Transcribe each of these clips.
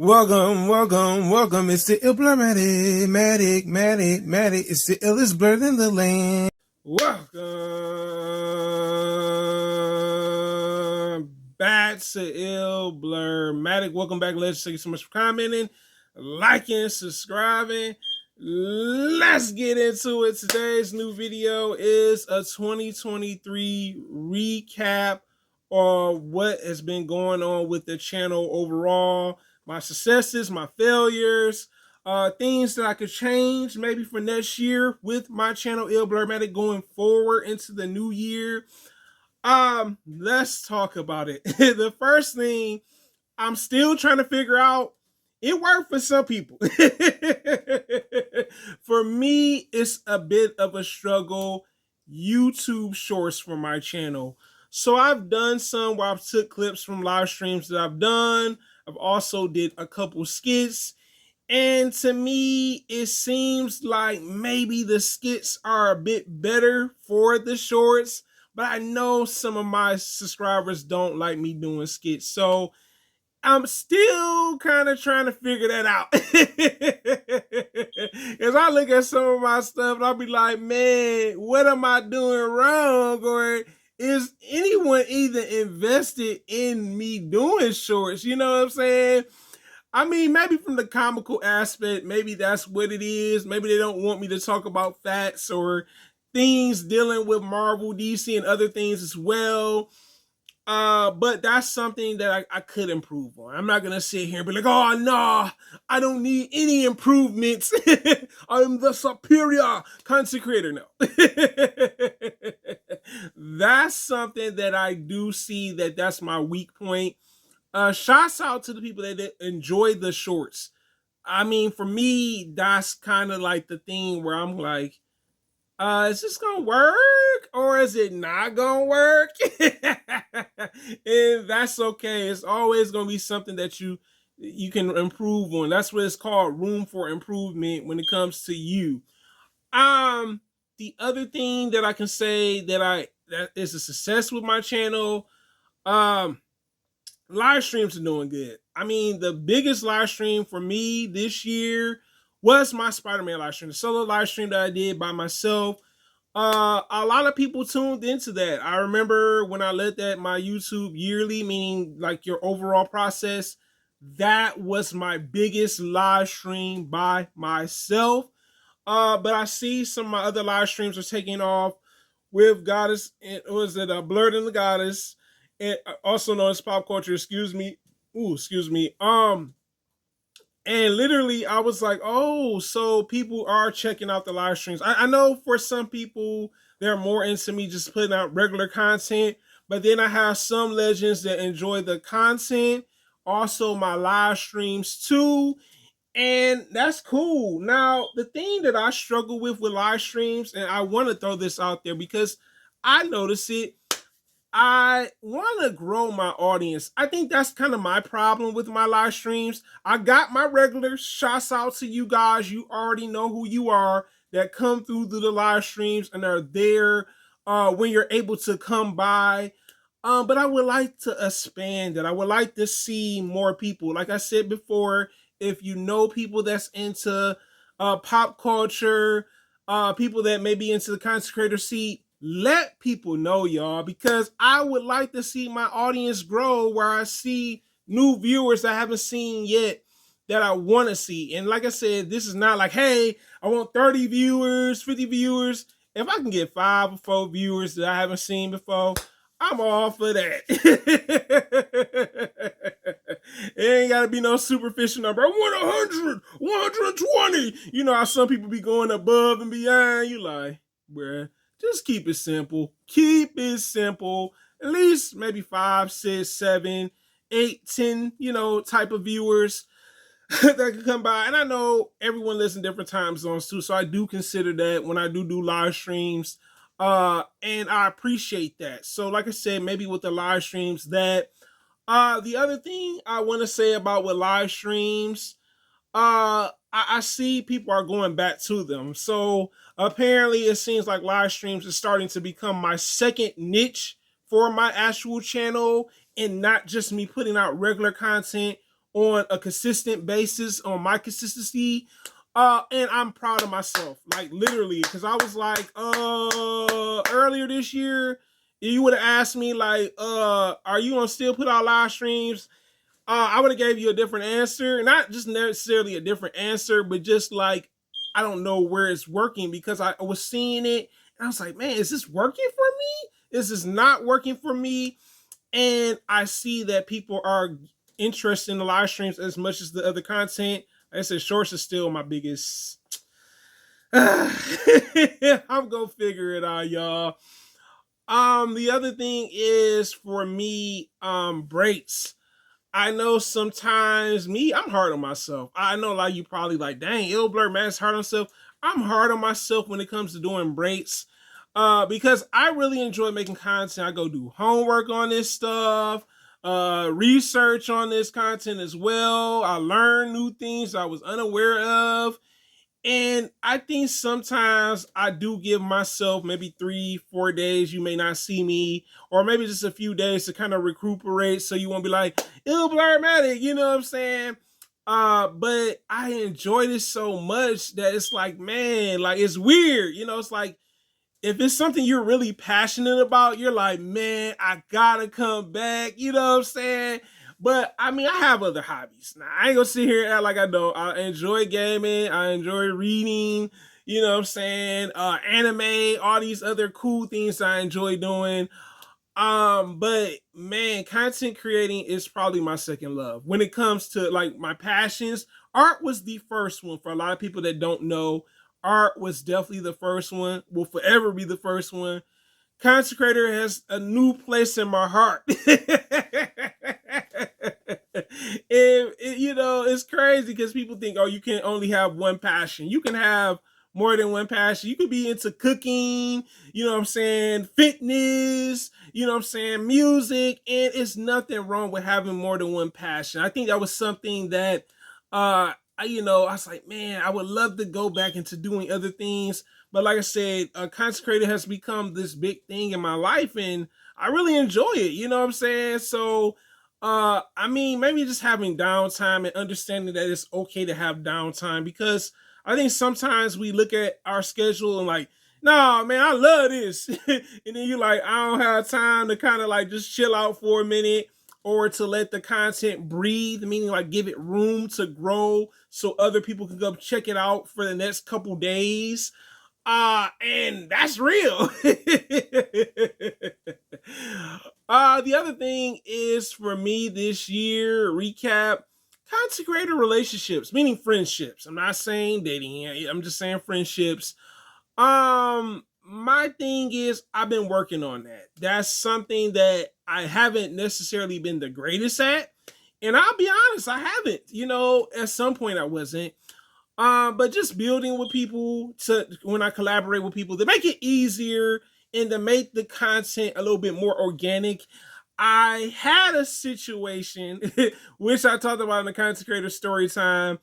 Welcome. It's the illblerdmatic. It's the illest blurred in the land. Welcome back to illblerdmatic. Welcome back, legends. Thank you so much for commenting, liking, subscribing. Let's get into it. Today's new video is a 2023 recap of what has been going on with the channel overall. My successes, my failures, things that I could change maybe for next year with my channel illblerdmatic going forward into the new year. Let's talk about it. The first thing I'm still trying to figure out, it worked for some people. For me, it's a bit of a struggle. YouTube shorts for my channel. So I've done some where I've took clips from live streams that I've done. I've also did a couple skits, and to me, it seems like maybe the skits are a bit better for the shorts, but I know some of my subscribers don't like me doing skits, so I'm still kind of trying to figure that out. As I look at some of my stuff, and I'll be like, man, what am I doing wrong? Or is anyone even invested in me doing shorts? You know what I'm saying? I mean, maybe from the comical aspect, maybe that's what it is. Maybe they don't want me to talk about facts or things dealing with Marvel, DC, and other things as well. But that's something that I could improve on. I'm not gonna sit here and be like, oh no, I don't need any improvements. I'm the superior content creator. No. That's something that I do see that's my weak point. Shouts out to the people that enjoy the shorts. I mean, for me, that's kind of like the thing where I'm like, is this gonna work or is it not gonna work? And that's okay. It's always gonna be something that you can improve on. That's what it's called, room for improvement when it comes to you. The other thing that I can say that is a success with my channel, live streams are doing good. I mean, the biggest live stream for me this year was my Spider-Man live stream, the solo live stream that I did by myself. A lot of people tuned into that. I remember when I looked at my YouTube yearly, meaning like your overall process, that was my biggest live stream by myself. But I see some of my other live streams are taking off with Goddess, and was it Blurred in the Goddess, and also known as Pop Culture, excuse me. And literally, I was like, oh, so people are checking out the live streams. I know for some people, they're more into me just putting out regular content. But then I have some legends that enjoy the content. Also, my live streams too. And that's cool. Now, the thing that I struggle with live streams, and I want to throw this out there because I notice it, I want to grow my audience. I think that's kind of my problem with my live streams. I got my regular shouts out to you guys. You already know who you are that come through the live streams and are there when you're able to come by. But I would like to expand it. I would like to see more people. Like I said before, if you know people that's into pop culture, people that may be into the content creator seat, let people know, y'all, because I would like to see my audience grow where I see new viewers I haven't seen yet that I want to see. And like I said, this is not like, hey, I want 30 viewers, 50 viewers. If I can get 5 or 4 viewers that I haven't seen before, I'm all for that. It ain't got to be no superficial number. I want 100, 120. You know how some people be going above and beyond. You like, bruh, just keep it simple. Keep it simple. At least maybe 5, 6, 7, 8, 10, type of viewers that can come by. And I know everyone lives in different time zones too, so I do consider that when I do live streams. And I appreciate that. So like I said, maybe with the live streams that, the other thing I want to say about with live streams, I see people are going back to them. So apparently it seems like live streams is starting to become my second niche for my actual channel, and not just me putting out regular content on a consistent basis, on my consistency. And I'm proud of myself, like literally, because I was like, earlier this year, you would have asked me like, are you gonna still put out live streams? I would have gave you a different answer, not just necessarily a different answer, but just like I don't know where it's working because I was seeing it and I was like, man, is this working for me? Is this not working for me? And I see that people are interested in the live streams as much as the other content. Like I said, shorts is still my biggest. I'm gonna figure it out, y'all. The other thing is for me, breaks. I know sometimes I'm hard on myself. I know like you probably like, dang, illblerdmatic's hard on himself. I'm hard on myself when it comes to doing breaks. Because I really enjoy making content. I go do homework on this stuff, research on this content as well. I learn new things I was unaware of. And I think sometimes I do give myself maybe 3-4 days you may not see me, or maybe just a few days to kind of recuperate so you won't be like, illblerdmatic, you know what I'm saying? But I enjoy this so much that it's like, man, like it's weird, it's like if it's something you're really passionate about, you're like, man, I gotta come back. You know what I'm saying? But I mean, I have other hobbies. Now, I ain't gonna sit here and act like I don't. I enjoy gaming. I enjoy reading. You know what I'm saying? Anime, all these other cool things I enjoy doing. But man, content creating is probably my second love. When it comes to like my passions, art was the first one for a lot of people that don't know. Art was definitely the first one, will forever be the first one. Content creator has a new place in my heart. It's crazy because people think, oh, you can only have one passion. You can have more than one passion. You could be into cooking, you know what I'm saying, fitness, you know what I'm saying, music, and it's nothing wrong with having more than one passion. I think that was something that I was like, man, I would love to go back into doing other things. But like I said, content creator has become this big thing in my life and I really enjoy it. You know what I'm saying? So, I mean, maybe just having downtime and understanding that it's okay to have downtime because I think sometimes we look at our schedule and like, nah, man, I love this. And then you're like, I don't have time to kind of like just chill out for a minute or to let the content breathe, meaning like give it room to grow so other people can go check it out for the next couple days. And that's real. The other thing is for me this year, recap, content creator relationships, meaning friendships. I'm not saying dating, I'm just saying friendships. My thing is I've been working on that. That's something that I haven't necessarily been the greatest at. And I'll be honest, I haven't. At some point I wasn't. But just building with people to when I collaborate with people to make it easier and to make the content a little bit more organic. I had a situation which I talked about in the content creator story time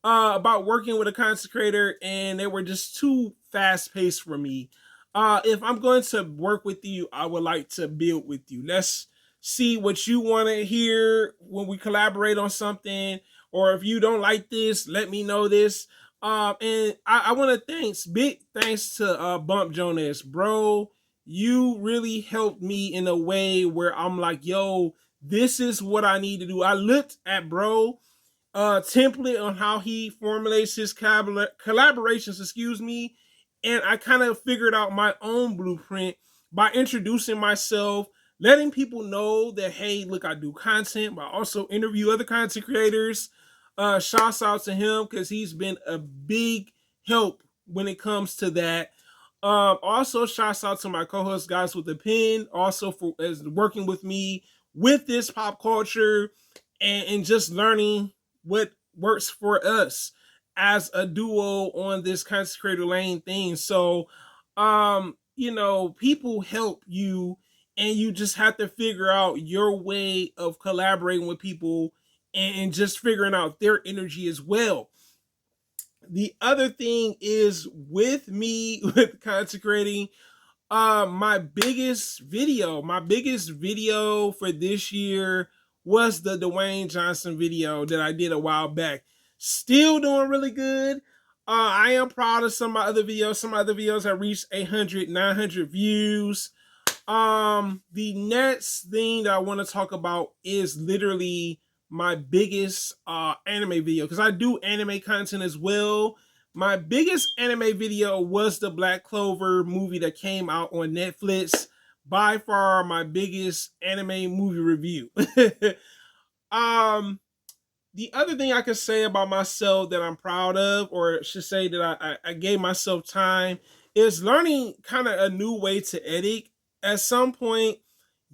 about working with a content creator and they were just too fast paced for me. If I'm going to work with you, I would like to build with you. Let's see what you want to hear when we collaborate on something. Or if you don't like this, let me know this. And I want to big thanks to Bump Jonas, bro. You really helped me in a way where I'm like, yo, this is what I need to do. I looked at bro template on how he formulates his collaborations, and I kind of figured out my own blueprint by introducing myself, letting people know that, hey, look, I do content, but I also interview other content creators. Shouts out to him because he's been a big help when it comes to that. Also, shouts out to my co-host Guys with the Pen, also for as working with me with this pop culture and just learning what works for us as a duo on this content creator lane thing. So, people help you and you just have to figure out your way of collaborating with people and just figuring out their energy as well. The other thing is with me with content creating, my biggest video for this year was the Dwayne Johnson video that I did a while back. Still doing really good. I am proud of some of my other videos. Some other videos have reached 800, 900 views. The next thing that I want to talk about is literally my biggest anime video, because I do anime content as well. My biggest anime video was the Black Clover movie that came out on Netflix. By far my biggest anime movie review. um the other thing I can say about myself that I'm proud of, or should say that I gave myself time, is learning kind of a new way to edit. At some point,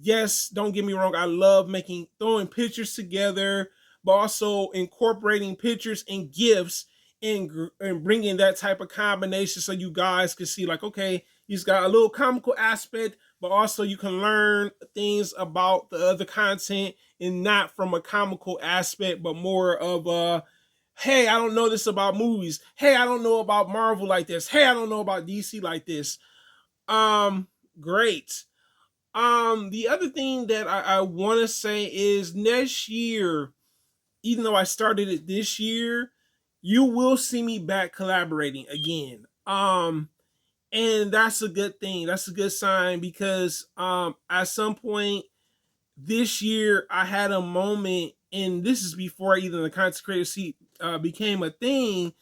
yes, don't get me wrong, I love throwing pictures together, but also incorporating pictures and GIFs and bringing that type of combination so you guys can see, like, okay, he's got a little comical aspect, but also you can learn things about the other content, and not from a comical aspect, but more of a, hey, I don't know this about movies. Hey, I don't know about Marvel like this. Hey, I don't know about DC like this. Great. The other thing that I want to say is next year, even though I started it this year, you will see me back collaborating again. And that's a good thing. That's a good sign, because at some point this year I had a moment, and this is before even the content creator seat became a thing.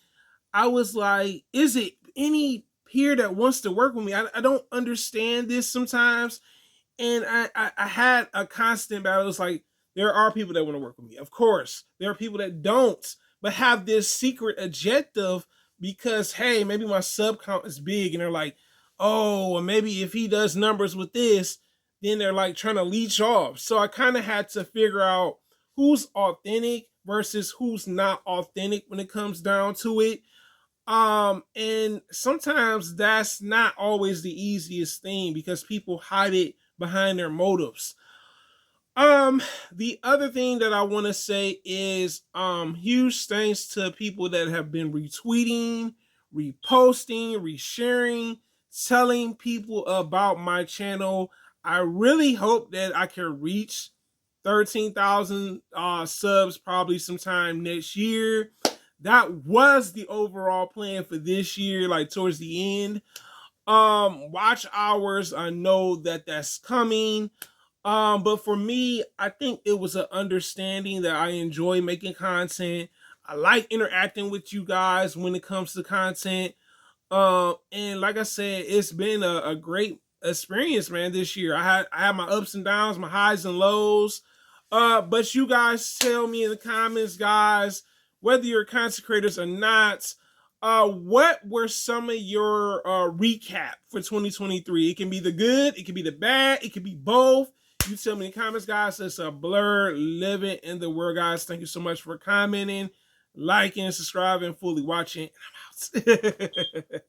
I was like, is it any peer that wants to work with me? I don't understand this sometimes. And I had a constant battle. It's like, there are people that want to work with me. Of course, there are people that don't, but have this secret objective because, hey, maybe my sub count is big, and they're like, oh, maybe if he does numbers with this, then they're like trying to leech off. So I kind of had to figure out who's authentic versus who's not authentic when it comes down to it. And sometimes that's not always the easiest thing, because people hide it behind their motives. The other thing that I want to say is huge thanks to people that have been retweeting, reposting, resharing, telling people about my channel. I really hope that I can reach 13,000 subs probably sometime next year. That was the overall plan for this year, like towards the end. Watch hours, I know that that's coming. But for me, I think it was an understanding that I enjoy making content. I like interacting with you guys when it comes to content. And like I said, it's been a great experience, man, this year. I had my ups and downs, my highs and lows. But you guys tell me in the comments, guys, whether you're content creators or not, what were some of your recap for 2023? It can be the good, it can be the bad, it can be both. You tell me in the comments, guys. It's a blur living in the world, guys. Thank you so much for commenting, liking, subscribing, fully watching. And I'm out.